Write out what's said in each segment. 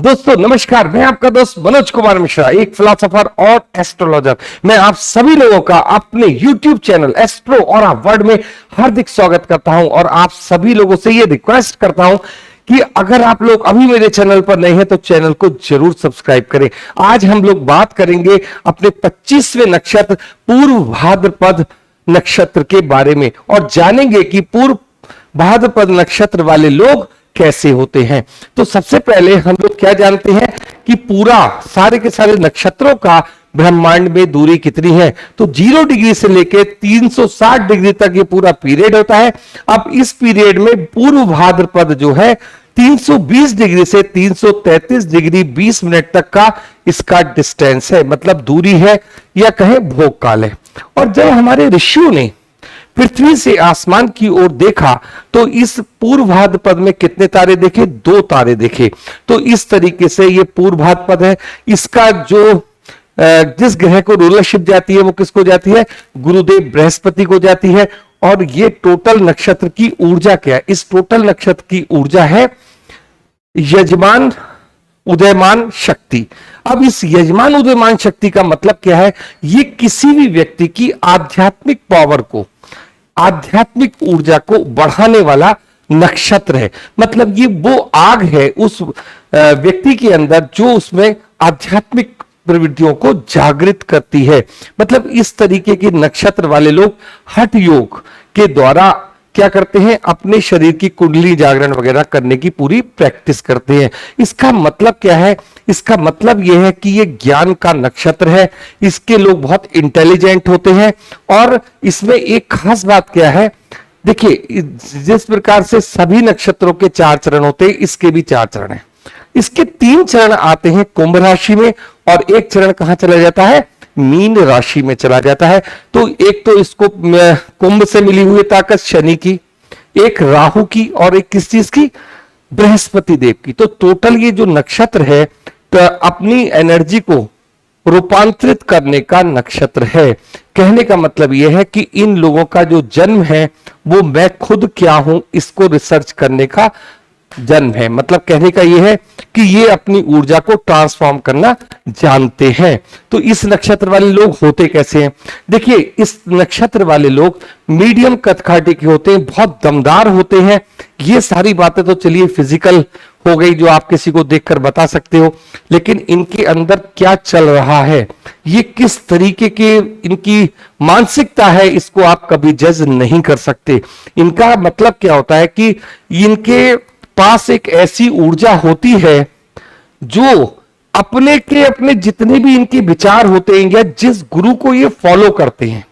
दोस्तों नमस्कार, मैं आपका दोस्त मनोज कुमार मिश्रा, एक फिलोसोफर और एस्ट्रोलॉजर। मैं आप सभी लोगों का अपने YouTube चैनल एस्ट्रो और वर्ल्ड में हार्दिक स्वागत करता हूं और आप सभी लोगों से ये रिक्वेस्ट करता हूं कि अगर आप लोग अभी मेरे चैनल पर नए हैं तो चैनल को जरूर सब्सक्राइब करें। आज हम लोग बात करेंगे अपने 25वें नक्षत्र पूर्व भाद्रपद नक्षत्र के बारे में और जानेंगे कि पूर्व भाद्रपद नक्षत्र वाले लोग कैसे होते हैं। तो सबसे पहले हम लोग क्या जानते हैं कि पूरा सारे के सारे नक्षत्रों का ब्रह्मांड में दूरी कितनी है। तो 0 डिग्री से लेकर 360 डिग्री तक ये पूरा पीरियड होता है। अब इस पीरियड में पूर्व भाद्रपद जो है 320 डिग्री से 333 डिग्री 20 मिनट तक का इसका डिस्टेंस है, मतलब दूरी है या कहें भोग काल है। और जब हमारे ऋषियों ने पृथ्वी से आसमान की ओर देखा तो इस पूर्व भाद्रपद में कितने तारे देखे? 2 तारे देखे। तो इस तरीके से ये पूर्व भाद्रपद है। इसका जो जिस ग्रह को रूलरशिप जाती है वो किसको जाती है? गुरुदेव बृहस्पति को जाती है। और ये टोटल नक्षत्र की ऊर्जा क्या है? इस टोटल नक्षत्र की ऊर्जा है यजमान उदयमान शक्ति। अब इस यजमान उदयमान शक्ति का मतलब क्या है? ये किसी भी व्यक्ति की आध्यात्मिक पावर को, आध्यात्मिक ऊर्जा को बढ़ाने वाला नक्षत्र है। मतलब ये वो आग है उस व्यक्ति के अंदर जो उसमें आध्यात्मिक प्रवृत्तियों को जागृत करती है। मतलब इस तरीके के नक्षत्र वाले लोग हठ योग के द्वारा क्या करते हैं? अपने शरीर की कुंडली जागरण वगैरह करने की पूरी प्रैक्टिस करते हैं। इसका मतलब क्या है? इसका मतलब यह है कि यह ज्ञान का नक्षत्र है। इसके लोग बहुत इंटेलिजेंट होते हैं। और इसमें एक खास बात क्या है, देखिए जिस प्रकार से सभी नक्षत्रों के 4 चरण होते हैं, इसके भी 4 चरण हैं। इसके 3 चरण आते हैं कुंभ राशि में और 1 चरण कहां चला जाता है? मीन राशि में चला जाता है। तो एक तो इसको कुंभ से मिली हुई ताकत शनि की, एक राहु की और एक किस चीज की? बृहस्पति देव की। तो टोटल ये जो नक्षत्र है तो अपनी एनर्जी को रूपांतरित करने का नक्षत्र है। कहने का मतलब यह है कि इन लोगों का जो जन्म है वो मैं खुद क्या हूं इसको रिसर्च करने का जन्म है। मतलब कहने का यह है कि ये अपनी ऊर्जा को ट्रांसफॉर्म करना जानते हैं। तो इस नक्षत्र वाले लोग होते कैसे हैं? देखिए इस नक्षत्र वाले लोग मीडियम कदकाठी के होते हैं, बहुत दमदार होते हैं। ये सारी बातें तो चलिए फिजिकल हो गई जो आप किसी को देखकर बता सकते हो, लेकिन इनके अंदर क्या चल रहा है, ये किस तरीके के इनकी मानसिकता है, इसको आप कभी जज नहीं कर सकते। इनका मतलब क्या होता है कि इनके पास एक ऐसी ऊर्जा होती है जो अपने जितने भी इनके विचार होते हैं या जिस गुरु को ये फॉलो करते हैं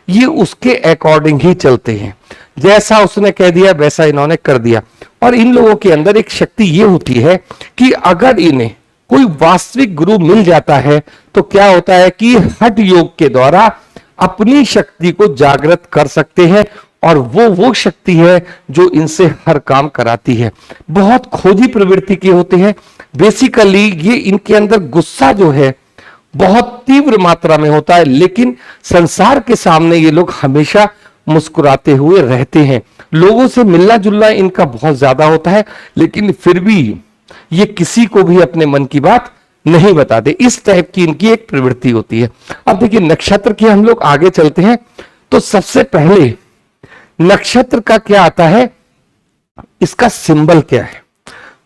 ये उसके अकॉर्डिंग ही चलते हैं। जैसा उसने कह दिया वैसा इन्होंने कर दिया। और इन लोगों के अंदर एक शक्ति ये होती है कि अगर इन्हें कोई वास्तविक गुरु मिल जाता है तो क्या होता है कि हठ योग के द्वारा अपनी शक्ति को जागृत कर सकते हैं और वो शक्ति है जो इनसे हर काम कराती है। बहुत खोजी प्रवृत्ति के होते हैं। बेसिकली ये इनके अंदर गुस्सा जो है बहुत तीव्र मात्रा में होता है, लेकिन संसार के सामने ये लोग हमेशा मुस्कुराते हुए रहते हैं। लोगों से मिलना जुलना इनका बहुत ज्यादा होता है, लेकिन फिर भी ये किसी को भी अपने मन की बात नहीं बताते। इस टाइप की इनकी एक प्रवृत्ति होती है। अब देखिए नक्षत्र के हम लोग आगे चलते हैं। तो सबसे पहले नक्षत्र का क्या आता है, इसका सिंबल क्या है?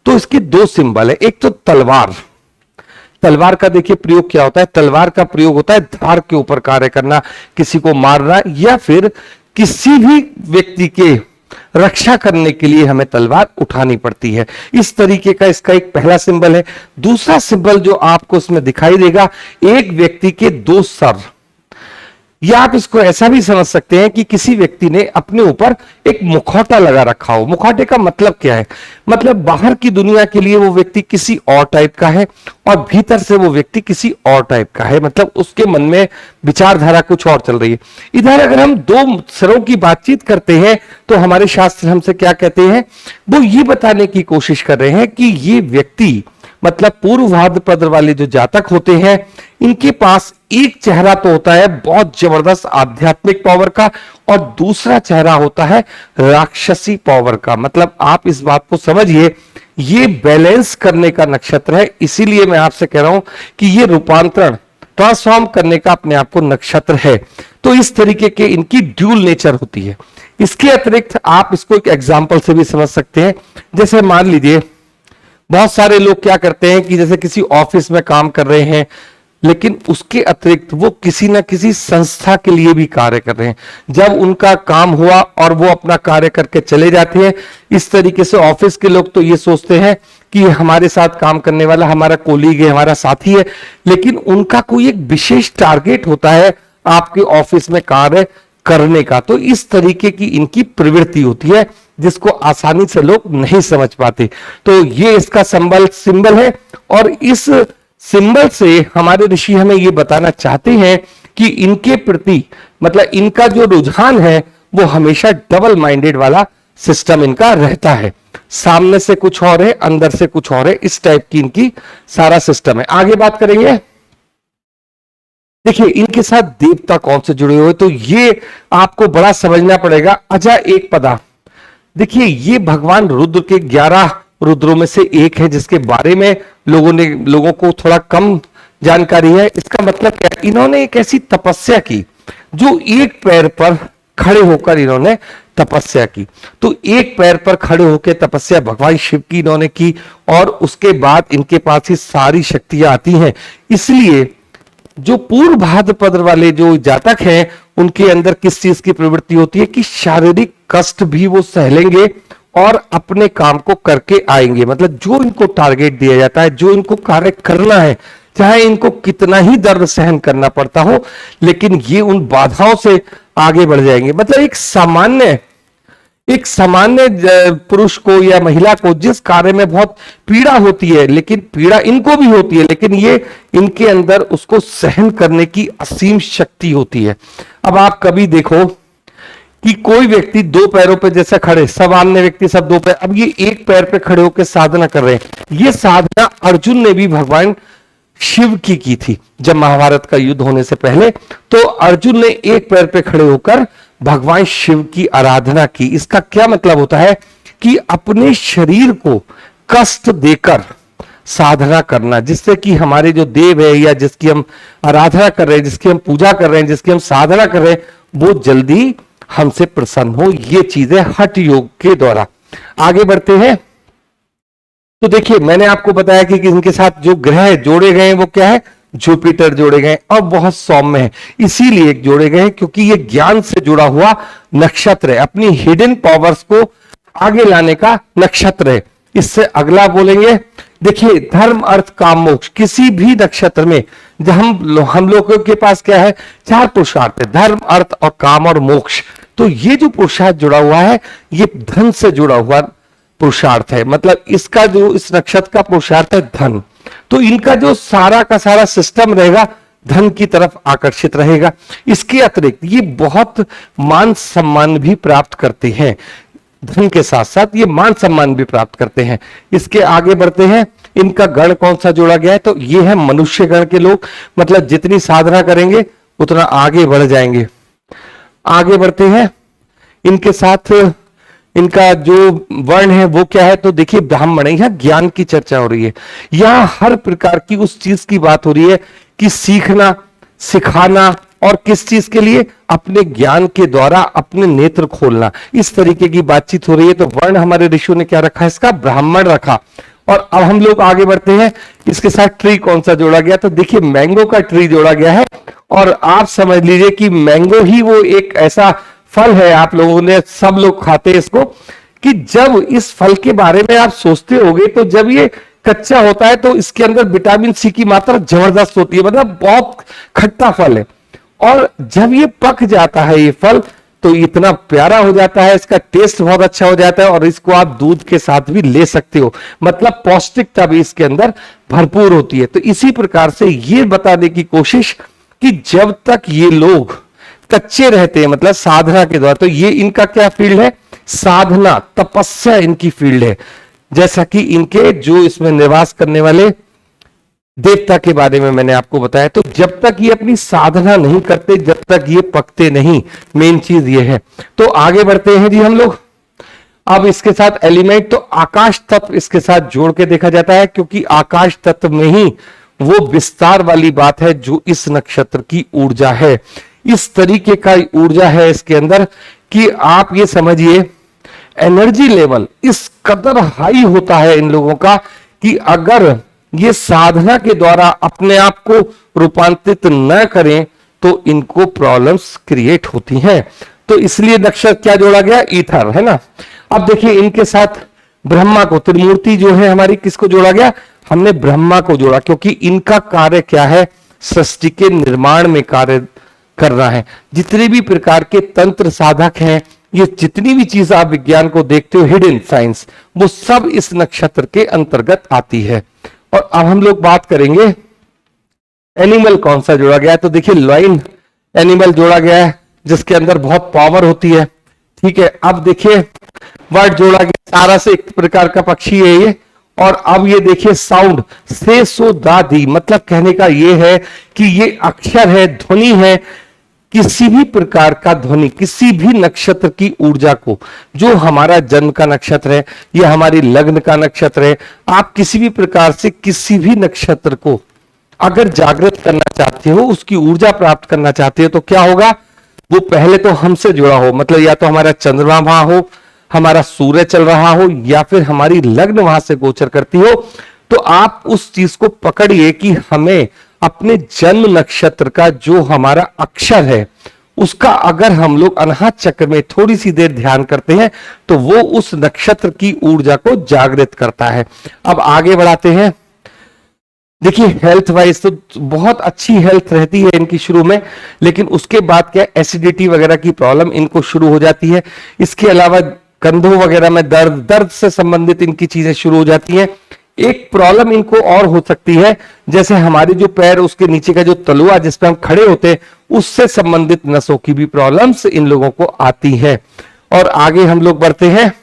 तो इसके 2 सिंबल है। एक तो तलवार। तलवार का देखिए प्रयोग क्या होता है? तलवार का प्रयोग होता है धार के ऊपर कार्य करना, किसी को मारना या फिर किसी भी व्यक्ति के रक्षा करने के लिए हमें तलवार उठानी पड़ती है। इस तरीके का इसका एक पहला सिंबल है। दूसरा सिंबल जो आपको इसमें दिखाई देगा, एक व्यक्ति के 2 सर, या आप इसको ऐसा भी समझ सकते हैं कि किसी व्यक्ति ने अपने ऊपर एक मुखौटा लगा रखा हो। मुखौटे का मतलब क्या है? मतलब बाहर की दुनिया के लिए वो व्यक्ति किसी और टाइप का है और भीतर से वो व्यक्ति किसी और टाइप का है। मतलब उसके मन में विचारधारा कुछ और चल रही है। इधर अगर हम 2 सरों की बातचीत करते हैं तो हमारे शास्त्र हमसे क्या कहते हैं? वो ये बताने की कोशिश कर रहे हैं कि ये व्यक्ति मतलब पूर्व भाद्रपद वाले जो जातक होते हैं, इनके पास एक चेहरा तो होता है बहुत जबरदस्त आध्यात्मिक पावर का, और दूसरा चेहरा होता है राक्षसी पावर का। मतलब आप इस बात को समझिए, ये बैलेंस करने का नक्षत्र है। इसीलिए मैं आपसे कह रहा हूं कि ये रूपांतरण, ट्रांसफॉर्म करने का अपने आप को नक्षत्र है। तो इस तरीके के इनकी ड्यूल नेचर होती है। इसके अतिरिक्त आप इसको एक एग्जाम्पल से भी समझ सकते हैं। जैसे मान लीजिए बहुत सारे लोग क्या करते हैं कि जैसे किसी ऑफिस में काम कर रहे हैं, लेकिन उसके अतिरिक्त वो किसी ना किसी संस्था के लिए भी कार्य कर रहे हैं। जब उनका काम हुआ और वो अपना कार्य करके चले जाते हैं, इस तरीके से ऑफिस के लोग तो ये सोचते हैं कि हमारे साथ काम करने वाला हमारा कोलीग है, हमारा साथी है, लेकिन उनका कोई एक विशेष टारगेट होता है आपके ऑफिस में कार्य करने का। तो इस तरीके की इनकी प्रवृत्ति होती है, जिसको आसानी से लोग नहीं समझ पाते। तो ये इसका सिंबल है, और इस सिंबल से हमारे ऋषि हमें ये बताना चाहते हैं कि इनके प्रति, मतलब इनका जो रुझान है वो हमेशा डबल माइंडेड वाला सिस्टम इनका रहता है। सामने से कुछ और है, अंदर से कुछ और है, इस टाइप की इनकी सारा सिस्टम है। आगे बात करेंगे। देखिए इनके साथ देवता कौन से जुड़े हुए, तो ये आपको बड़ा समझना पड़ेगा। अजा एक पदा, देखिए ये भगवान रुद्र के 11 रुद्रों में से एक है, जिसके बारे में लोगों को थोड़ा कम जानकारी है। इसका मतलब क्या है, इन्होंने एक ऐसी तपस्या की जो एक पैर पर खड़े होकर इन्होंने तपस्या की। तो एक पैर पर खड़े होकर तपस्या भगवान शिव की इन्होंने की, और उसके बाद इनके पास ही सारी शक्तियां आती हैं। इसलिए जो पूर्व भाद्रपद वाले जो जातक हैं, उनके अंदर किस चीज की प्रवृत्ति होती है कि शारीरिक कष्ट भी वो सह लेंगे और अपने काम को करके आएंगे। मतलब जो इनको टारगेट दिया जाता है, जो इनको कार्य करना है, चाहे इनको कितना ही दर्द सहन करना पड़ता हो, लेकिन ये उन बाधाओं से आगे बढ़ जाएंगे। मतलब एक सामान्य पुरुष को या महिला को जिस कार्य में बहुत पीड़ा होती है, लेकिन पीड़ा इनको भी होती है, लेकिन ये इनके अंदर उसको सहन करने की असीम शक्ति होती है। अब आप कभी देखो कि कोई व्यक्ति दो पैरों पे जैसे खड़े, सामान्य व्यक्ति सब दो पैर, अब ये एक पैर पे खड़े होकर साधना कर रहे हैं। ये साधना अर्जुन ने भी भगवान शिव की थी। जब महाभारत का युद्ध होने से पहले, तो अर्जुन ने एक पैर पे खड़े होकर भगवान शिव की आराधना की। इसका क्या मतलब होता है कि अपने शरीर को कष्ट देकर साधना करना, जिससे कि हमारे जो देव है या जिसकी हम आराधना कर रहे हैं, जिसकी हम पूजा कर रहे हैं, जिसकी हम साधना कर रहे हैं, वो जल्दी हमसे प्रसन्न हो। ये चीजें हठ योग के द्वारा। आगे बढ़ते हैं। तो देखिए मैंने आपको बताया कि इनके साथ जो ग्रह जोड़े गए हैं वो क्या है, जुपिटर जोड़े गए और बहुत सौम्य है। इसीलिए जोड़े गए क्योंकि ये ज्ञान से जुड़ा हुआ नक्षत्र है, अपनी हिडन पावर्स को आगे लाने का नक्षत्र है। इससे अगला बोलेंगे, देखिए धर्म अर्थ काम मोक्ष। किसी भी नक्षत्र में जब हम लोगों के पास क्या है, 4 पुरुषार्थ है, धर्म अर्थ और काम और मोक्ष। तो ये जो पुरुषार्थ जुड़ा हुआ है, ये धन से जुड़ा हुआ पुरुषार्थ है। मतलब इसका जो इस नक्षत्र का पुरुषार्थ है धन। तो इनका जो सारा का सारा सिस्टम रहेगा धन की तरफ आकर्षित रहेगा। इसके अतिरिक्त ये बहुत मान सम्मान भी प्राप्त करते हैं, धन के साथ साथ ये मान सम्मान भी प्राप्त करते हैं। इसके आगे बढ़ते हैं। इनका गण कौन सा जोड़ा गया है, तो ये है मनुष्य गण के लोग। मतलब जितनी साधना करेंगे उतना आगे बढ़ जाएंगे। आगे बढ़ते हैं। इनके साथ इनका जो वर्ण है वो क्या है, तो देखिए ब्राह्मण है। यहां ज्ञान की चर्चा हो रही है, यहां हर प्रकार की उस चीज की बात हो रही है कि सीखना, सिखाना, और किस चीज के लिए, अपने ज्ञान के द्वारा अपने नेत्र खोलना, इस तरीके की बातचीत हो रही है। तो वर्ण हमारे ऋषियों ने क्या रखा है, इसका ब्राह्मण रखा। और अब हम लोग आगे बढ़ते हैं। इसके साथ ट्री कौन सा जोड़ा गया, तो देखिए मैंगो का ट्री जोड़ा गया है। और आप समझ लीजिए कि मैंगो ही वो एक ऐसा फल है, आप लोगों ने, सब लोग खाते हैं इसको, कि जब इस फल के बारे में आप सोचते होगे, तो जब ये कच्चा होता है तो इसके अंदर विटामिन सी की मात्रा जबरदस्त होती है। मतलब बहुत खट्टा फल है। और जब ये पक जाता है ये फल, तो इतना प्यारा हो जाता है, इसका टेस्ट बहुत अच्छा हो जाता है, और इसको आप दूध के साथ भी ले सकते हो। मतलब पौष्टिकता भी इसके अंदर भरपूर होती है। तो इसी प्रकार से ये बताने की कोशिश कि जब तक ये लोग कच्चे रहते हैं, मतलब साधना के द्वारा, तो ये इनका क्या फील्ड है, साधना, तपस्या इनकी फील्ड है। जैसा कि इनके जो इसमें निवास करने वाले देवता के बारे में मैंने आपको बताया। तो जब तक ये अपनी साधना नहीं करते, जब तक ये पकते नहीं, मेन चीज ये है। तो आगे बढ़ते हैं जी हम लोग। अब इसके साथ एलिमेंट, तो आकाश तत्व इसके साथ जोड़ के देखा जाता है, क्योंकि आकाश तत्व में ही वो विस्तार वाली बात है जो इस नक्षत्र की ऊर्जा है। इस तरीके का ऊर्जा है इसके अंदर कि आप ये समझिए एनर्जी लेवल इस कदर हाई होता है इन लोगों का कि अगर ये साधना के द्वारा अपने आप को रूपांतरित न करें तो इनको प्रॉब्लम्स क्रिएट होती हैं। तो इसलिए नक्षत्र क्या जोड़ा गया, ईथर, है ना। अब देखिए इनके साथ ब्रह्मा को, त्रिमूर्ति जो है हमारी, किसको जोड़ा गया, हमने ब्रह्मा को जोड़ा, क्योंकि इनका कार्य क्या है, सृष्टि के निर्माण में कार्य करना है। जितने भी प्रकार के तंत्र साधक हैं, ये जितनी भी चीज आप विज्ञान को देखते हो, हिडन साइंस, वो सब इस नक्षत्र के अंतर्गत आती है। और अब हम लोग बात करेंगे एनिमल कौन सा जोड़ा गया है। तो देखिए लॉइन एनिमल जोड़ा गया है जिसके अंदर बहुत पावर होती है, ठीक है। अब देखिए वर्ड जोड़ा गया, सारा से एक प्रकार का पक्षी है ये। और अब ये देखिए साउंड से सो दादी, मतलब कहने का ये है कि ये अक्षर है, ध्वनि है। किसी भी प्रकार का ध्वनि, किसी भी नक्षत्र की ऊर्जा को, जो हमारा जन्म का नक्षत्र है या हमारी लग्न का नक्षत्र है, आप किसी भी प्रकार से किसी भी नक्षत्र को अगर जागृत करना चाहते हो, उसकी ऊर्जा प्राप्त करना चाहते हो, तो क्या होगा, वो पहले तो हमसे जुड़ा हो, मतलब या तो हमारा चंद्रमा वहां हो, हमारा सूर्य चल रहा हो, या फिर हमारी लग्न वहां से गोचर करती हो। तो आप उस चीज को पकड़िए कि हमें अपने जन्म नक्षत्र का जो हमारा अक्षर है, उसका अगर हम लोग अनाहत चक्र में थोड़ी सी देर ध्यान करते हैं तो वो उस नक्षत्र की ऊर्जा को जागृत करता है। अब आगे बढ़ाते हैं। देखिए हेल्थ वाइज तो बहुत अच्छी हेल्थ रहती है इनकी शुरू में, लेकिन उसके बाद क्या, एसिडिटी वगैरह की प्रॉब्लम इनको शुरू हो जाती है। इसके अलावा कंधों वगैरह में दर्द से संबंधित इनकी चीजें शुरू हो जाती हैं। एक प्रॉब्लम इनको और हो सकती है, जैसे हमारे जो पैर, उसके नीचे का जो तलुआ जिस पे हम खड़े होते हैं, उससे संबंधित नसों की भी प्रॉब्लम्स इन लोगों को आती है। और आगे हम लोग बढ़ते हैं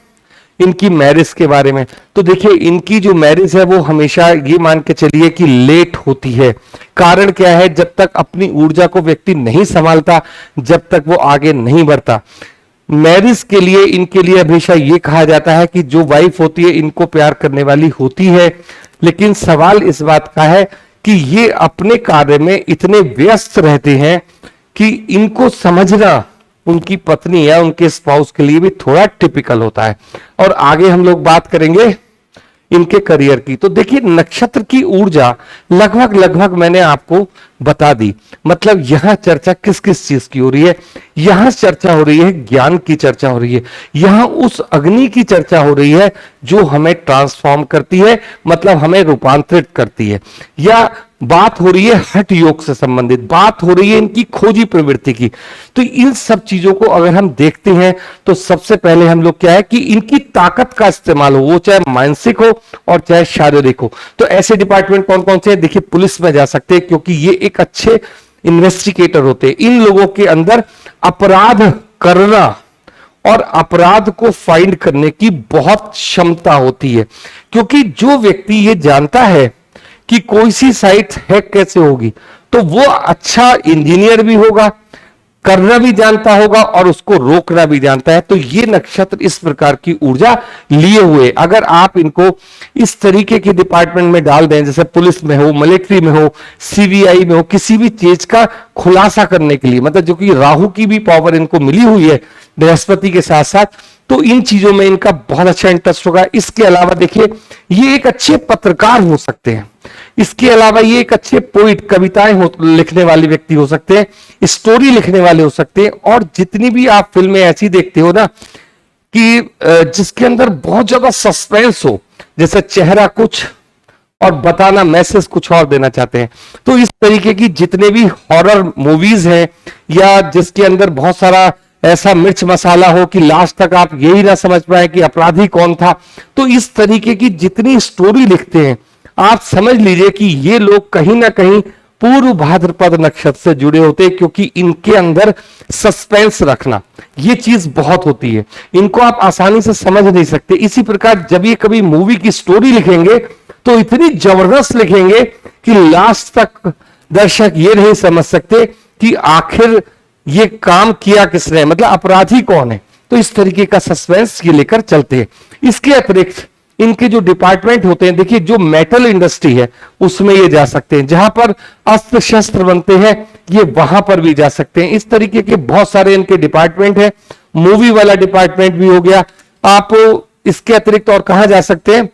इनकी मैरिज के बारे में। तो देखिए इनकी जो मैरिज है वो हमेशा ये मान के चलिए कि लेट होती है। कारण क्या है, जब तक अपनी ऊर्जा को व्यक्ति नहीं संभालता, जब तक वो आगे नहीं बढ़ता। मैरिज के लिए इनके लिए हमेशा ये कहा जाता है कि जो वाइफ होती है इनको प्यार करने वाली होती है, लेकिन सवाल इस बात का है कि ये अपने कार्य में इतने व्यस्त रहते हैं कि इनको समझना उनकी पत्नी या उनके स्पाउस के लिए भी थोड़ा टिपिकल होता है। और आगे हम लोग बात करेंगे इनके करियर की। तो देखिए नक्षत्र की ऊर्जा लगभग मैंने आपको बता दी। मतलब यहां चर्चा किस किस चीज की हो रही है, यहां चर्चा हो रही है ज्ञान की, चर्चा हो रही है यहां उस अग्नि की चर्चा हो रही है जो हमें ट्रांसफॉर्म करती है, मतलब हमें रूपांतरित करती है। या बात हो रही है हठ योग से संबंधित, बात हो रही है इनकी खोजी प्रवृत्ति की। तो इन सब चीजों को अगर हम देखते हैं तो सबसे पहले हम लोग क्या है कि इनकी ताकत का इस्तेमाल हो, वो चाहे मानसिक हो और चाहे शारीरिक हो। तो ऐसे डिपार्टमेंट कौन कौन से हैं, देखिए पुलिस में जा सकते हैं, क्योंकि ये एक अच्छे इन्वेस्टिगेटर होते हैं। इन लोगों के अंदर अपराध करना और अपराध को फाइंड करने की बहुत क्षमता होती है, क्योंकि जो व्यक्ति ये जानता है कि कोई सी साइट हैक कैसे होगी, तो वो अच्छा इंजीनियर भी होगा, करना भी जानता होगा और उसको रोकना भी जानता है। तो ये नक्षत्र इस प्रकार की ऊर्जा लिए हुए, अगर आप इनको इस तरीके के डिपार्टमेंट में डाल दें, जैसे पुलिस में हो, मिलिट्री में हो, सीबीआई में हो, किसी भी चीज का खुलासा करने के लिए, मतलब जो कि राहु की भी पावर इनको मिली हुई है बृहस्पति के साथ साथ, तो इन चीजों में इनका बहुत अच्छा इंटरेस्ट होगा। इसके अलावा देखिए ये एक अच्छे पत्रकार हो सकते हैं, इसके अलावा ये एक अच्छे पोइट, कविताएं लिखने वाले व्यक्ति हो सकते हैं, स्टोरी लिखने वाले हो सकते हैं। और जितनी भी आप फिल्में ऐसी देखते हो ना कि जिसके अंदर बहुत ज्यादा सस्पेंस हो, जैसे चेहरा कुछ और बताना मैसेज कुछ और देना चाहते हैं, तो इस तरीके की जितने भी हॉरर मूवीज हैं या जिसके अंदर बहुत सारा ऐसा मिर्च मसाला हो कि लास्ट तक आप यही ना समझ पाए कि अपराधी कौन था, तो इस तरीके की जितनी स्टोरी लिखते हैं, आप समझ लीजिए कि ये लोग कहीं ना कहीं पूर्व भाद्रपद नक्षत्र से जुड़े होते हैं, क्योंकि इनके अंदर सस्पेंस रखना ये चीज बहुत होती है, इनको आप आसानी से समझ नहीं सकते। इसी प्रकार जब ये कभी मूवी की स्टोरी लिखेंगे तो इतनी जबरदस्त लिखेंगे कि लास्ट तक दर्शक ये नहीं समझ सकते कि आखिर ये काम किया किसने, मतलब अपराधी कौन है। तो इस तरीके का सस्पेंस ये लेकर चलते हैं। इसके अतिरिक्त इनके जो डिपार्टमेंट होते हैं, देखिए जो मेटल इंडस्ट्री है उसमें ये जा सकते हैं, जहां पर अस्त्र शस्त्र बनते हैं ये वहां पर भी जा सकते हैं। इस तरीके के बहुत सारे इनके डिपार्टमेंट है। मूवी वाला डिपार्टमेंट भी हो गया। आप इसके अतिरिक्त और कहां जा सकते हैं,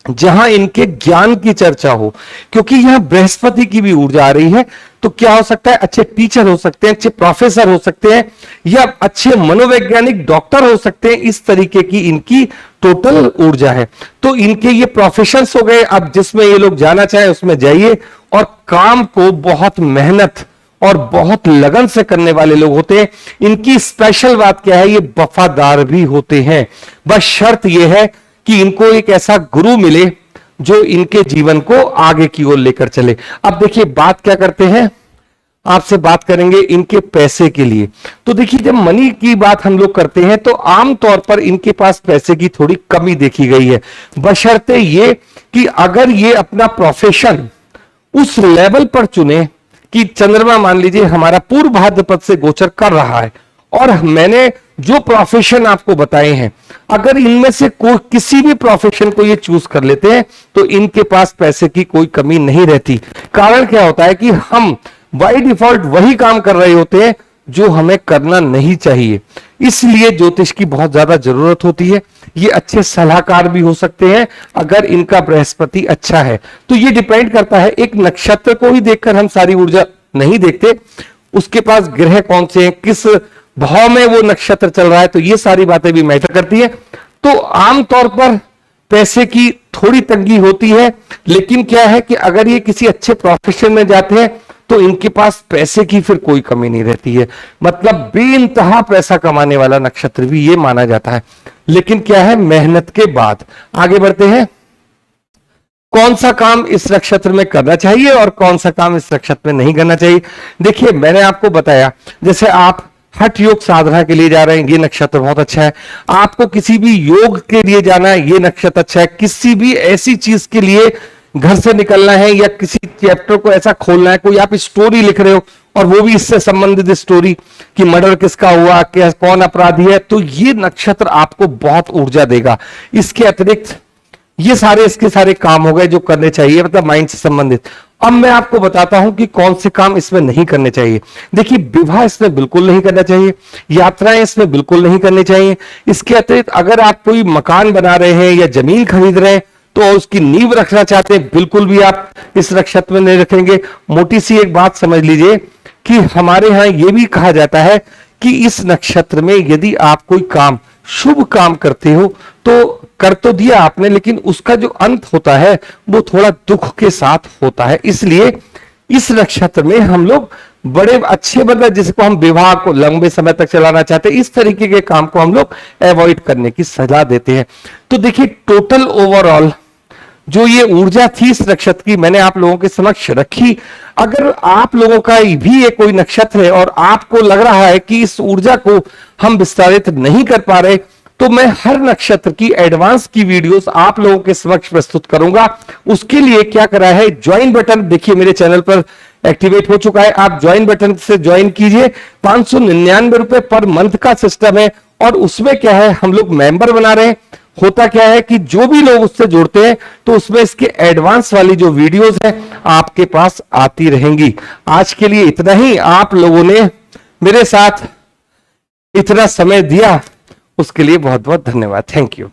जहां इनके ज्ञान की चर्चा हो, क्योंकि यहां बृहस्पति की भी ऊर्जा आ रही है। तो क्या हो सकता है, अच्छे टीचर हो सकते हैं, अच्छे प्रोफेसर हो सकते हैं, या अच्छे मनोवैज्ञानिक डॉक्टर हो सकते हैं। इस तरीके की इनकी टोटल ऊर्जा है। तो इनके ये प्रोफेशंस हो गए। अब जिसमें ये लोग जाना चाहे उसमें जाइए, और काम को बहुत मेहनत और बहुत लगन से करने वाले लोग होते हैं। इनकी स्पेशल बात क्या है, ये वफादार भी होते हैं। बस शर्त यह है कि इनको एक ऐसा गुरु मिले जो इनके जीवन को आगे की ओर लेकर चले। अब देखिए बात क्या करते हैं, आपसे बात करेंगे इनके पैसे के लिए। तो देखिए जब मनी की बात हम लोग करते हैं तो आमतौर पर इनके पास पैसे की थोड़ी कमी देखी गई है, बशर्ते ये कि अगर ये अपना प्रोफेशन उस लेवल पर चुने कि चंद्रमा मान लीजिए हमारा पूर्व भाद्रपद से गोचर कर रहा है, और मैंने जो प्रोफेशन आपको बताए हैं, अगर इनमें से कोई किसी भी प्रोफेशन को ये चूज कर लेते हैं तो इनके पास पैसे की कोई कमी नहीं रहती। कारण क्या होता है कि हम बाय डिफॉल्ट वही काम कर रहे होते हैं जो हमें करना नहीं चाहिए। इसलिए ज्योतिष की बहुत ज्यादा जरूरत होती है। ये अच्छे सलाहकार भी हो सकते हैं अगर इनका बृहस्पति अच्छा है। तो ये डिपेंड करता है, एक नक्षत्र को ही देखकर हम सारी ऊर्जा नहीं देखते, उसके पास ग्रह कौन से हैं, किस भाव में वो नक्षत्र चल रहा है, तो ये सारी बातें भी मैटर करती है। तो आमतौर पर पैसे की थोड़ी तंगी होती है, लेकिन क्या है कि अगर ये किसी अच्छे प्रोफेशन में जाते हैं तो इनके पास पैसे की फिर कोई कमी नहीं रहती है। मतलब बेइंतहा पैसा कमाने वाला नक्षत्र भी ये माना जाता है। लेकिन क्या है, मेहनत के बाद आगे बढ़ते हैं। कौन सा काम इस नक्षत्र में करना चाहिए और कौन सा काम इस नक्षत्र में नहीं करना चाहिए। देखिए मैंने आपको बताया, जैसे आप हठ योग साधना के लिए जा रहे हैं, ये नक्षत्र बहुत अच्छा है। आपको किसी भी योग के लिए जाना है, ये नक्षत्र अच्छा है। किसी भी ऐसी चीज के लिए घर से निकलना है या किसी चैप्टर को ऐसा खोलना है, कोई आप स्टोरी लिख रहे हो और वो भी इससे संबंधित स्टोरी कि मर्डर किसका हुआ, क्या कौन अपराधी है, तो ये नक्षत्र आपको बहुत ऊर्जा देगा। इसके अतिरिक्त ये सारे इसके सारे काम हो गए जो करने चाहिए, मतलब माइंड से संबंधित। अब मैं आपको बताता हूं कि कौन से काम इसमें नहीं करने चाहिए। देखिए विवाह इसमें बिल्कुल नहीं करना चाहिए, यात्राएं इसमें बिल्कुल नहीं करनी चाहिए। इसके अतिरिक्त अगर आप कोई मकान बना रहे हैं या जमीन खरीद रहे हैं तो उसकी नींव रखना चाहते हैं, बिल्कुल भी आप इस नक्षत्र में नहीं रखेंगे। मोटी सी एक बात समझ लीजिए कि हमारे यहां यह भी कहा जाता है कि इस नक्षत्र में यदि आप कोई काम शुभ काम करते हो तो कर तो दिया आपने, लेकिन उसका जो अंत होता है वो थोड़ा दुख के साथ होता है। इसलिए इस नक्षत्र में हम लोग बड़े अच्छे, मतलब जिसको हम विवाह को लंबे समय तक चलाना चाहते हैं, इस तरीके के काम को हम लोग अवॉइड करने की सलाह देते हैं। तो देखिए टोटल ओवरऑल जो ये ऊर्जा थी इस नक्षत्र की मैंने आप लोगों के समक्ष रखी। अगर आप लोगों का भी ये कोई नक्षत्र है और आपको लग रहा है कि इस ऊर्जा को हम विस्तारित नहीं कर पा रहे, तो मैं हर नक्षत्र की एडवांस की वीडियोस आप लोगों के समक्ष प्रस्तुत करूंगा। उसके लिए क्या करा है, ज्वाइन बटन देखिए मेरे चैनल पर एक्टिवेट हो चुका है, आप ज्वाइन बटन से ज्वाइन कीजिए। 599 रुपए पर मंथ का सिस्टम है, और उसमें क्या है हम लोग मेंबर बना रहे हैं। होता क्या है कि जो भी लोग उससे जुड़ते हैं तो उसमें इसके एडवांस वाली जो वीडियोस हैं आपके पास आती रहेंगी। आज के लिए इतना ही। आप लोगों ने मेरे साथ इतना समय दिया उसके लिए बहुत बहुत धन्यवाद। Thank you.